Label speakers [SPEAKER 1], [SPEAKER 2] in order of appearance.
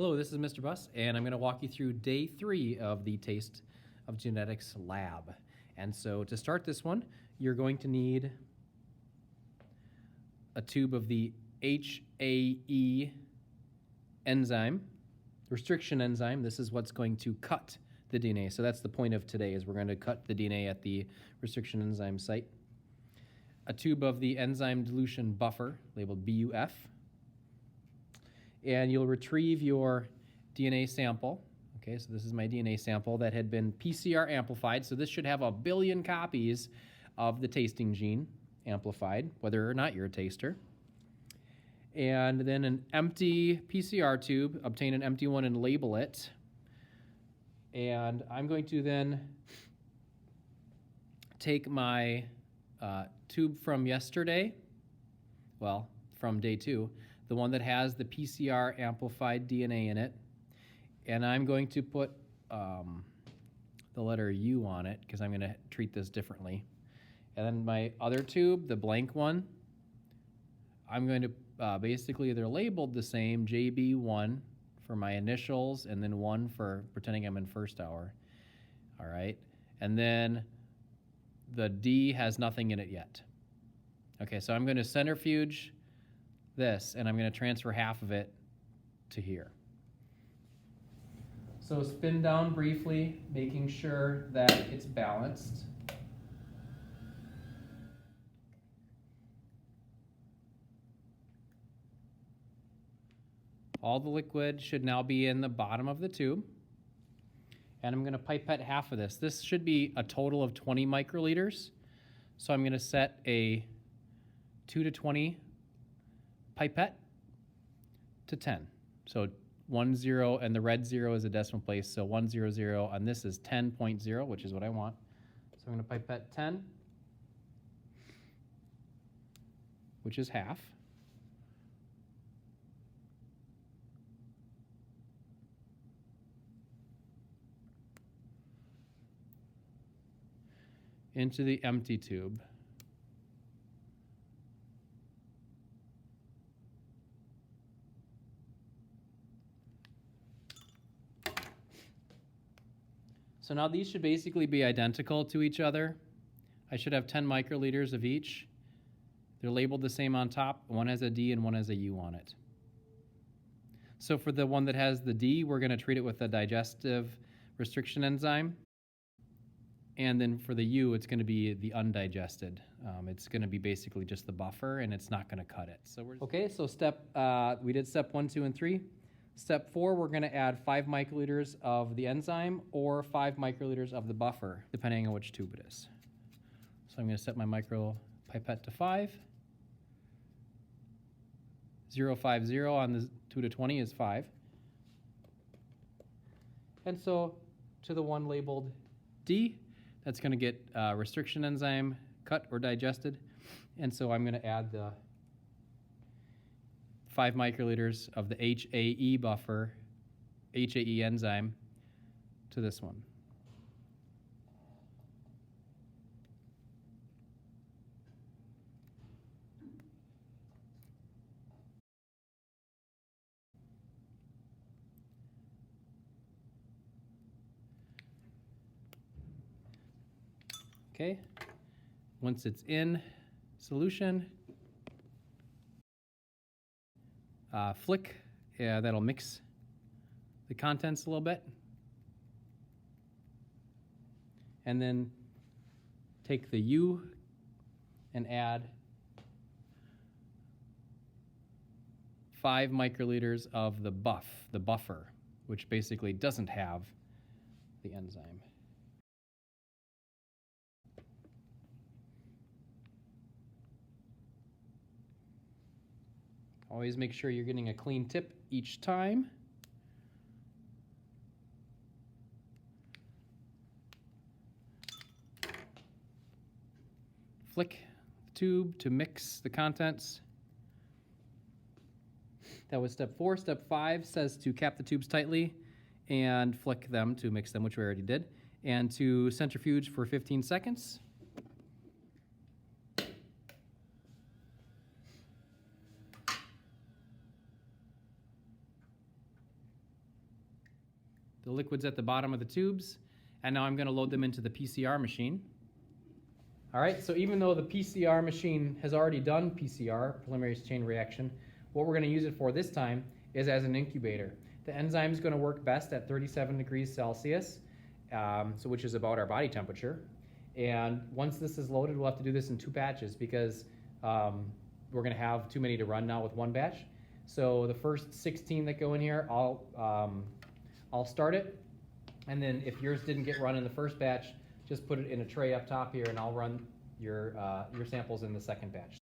[SPEAKER 1] Hello, this is Mr. Buss, and I'm going to walk you through day 3 of the Taste of Genetics lab. And so to start this one, you're going to need a tube of the HAE enzyme, restriction enzyme. This is what's going to cut the DNA. So that's the point of today, is we're going to cut the DNA at the restriction enzyme site. A tube of the enzyme dilution buffer, labeled BUF. And you'll retrieve your DNA sample. Okay, so this is my DNA sample that had been PCR amplified. So this should have 1 billion copies of the tasting gene amplified, whether or not you're a taster. And then an empty PCR tube, obtain an empty one and label it. And I'm going to then take my tube from yesterday, well, from day 2, the one that has the PCR amplified DNA in it, and I'm going to put the letter U on it because I'm going to treat this differently. And then my other tube, the blank one, I'm going to basically, they're labeled the same, JB1 for my initials, and then 1 for pretending I'm in first hour. All right, and then the D has nothing in it yet. Okay, so I'm going to centrifuge this, and I'm going to transfer half of it to here. So spin down briefly, making sure that it's balanced. All the liquid should now be in the bottom of the tube. And I'm going to pipette half of this. This should be a total of 20 microliters. So I'm going to set a 2 to 20 pipette to 10. So 10, and the red 0 is a decimal place, so 100, and this is 10.0, which is what I want. So I'm going to pipette 10, which is half. Into the empty tube. So now these should basically be identical to each other. I should have 10 microliters of each. They're labeled the same on top. One has a D and one has a U on it. So for the one that has the D, we're going to treat it with a digestive restriction enzyme. And then for the U, it's going to be the undigested. It's going to be basically just the buffer, and it's not going to cut it. So okay, so we did step 1, 2, and 3. Step 4, we're going to add 5 microliters of the enzyme or 5 microliters of the buffer, depending on which tube it is. So I'm going to set my micro pipette to 5. 050 on the 2 to 20 is 5. And so to the one labeled D, that's going to get restriction enzyme cut or digested. And so I'm going to add the 5 microliters of the HAE buffer, HAE enzyme, to this one. Okay, once it's in solution, flick, that'll mix the contents a little bit. And then take the U and add 5 microliters of the buffer, which basically doesn't have the enzyme. Always make sure you're getting a clean tip each time. Flick the tube to mix the contents. That was step 4. Step 5 says to cap the tubes tightly and flick them to mix them, which we already did, and to centrifuge for 15 seconds. the liquids at the bottom of the tubes, and now I'm going to load them into the PCR machine. All right, so even though the PCR machine has already done PCR, polymerase chain reaction, what we're going to use it for this time is as an incubator. The enzyme is going to work best at 37 degrees Celsius, which is about our body temperature. And once this is loaded, we'll have to do this in 2 batches because we're going to have too many to run now with 1 batch. So the first 16 that go in here, I'll start it, and then if yours didn't get run in the first batch, just put it in a tray up top here, and I'll run your samples in the second batch.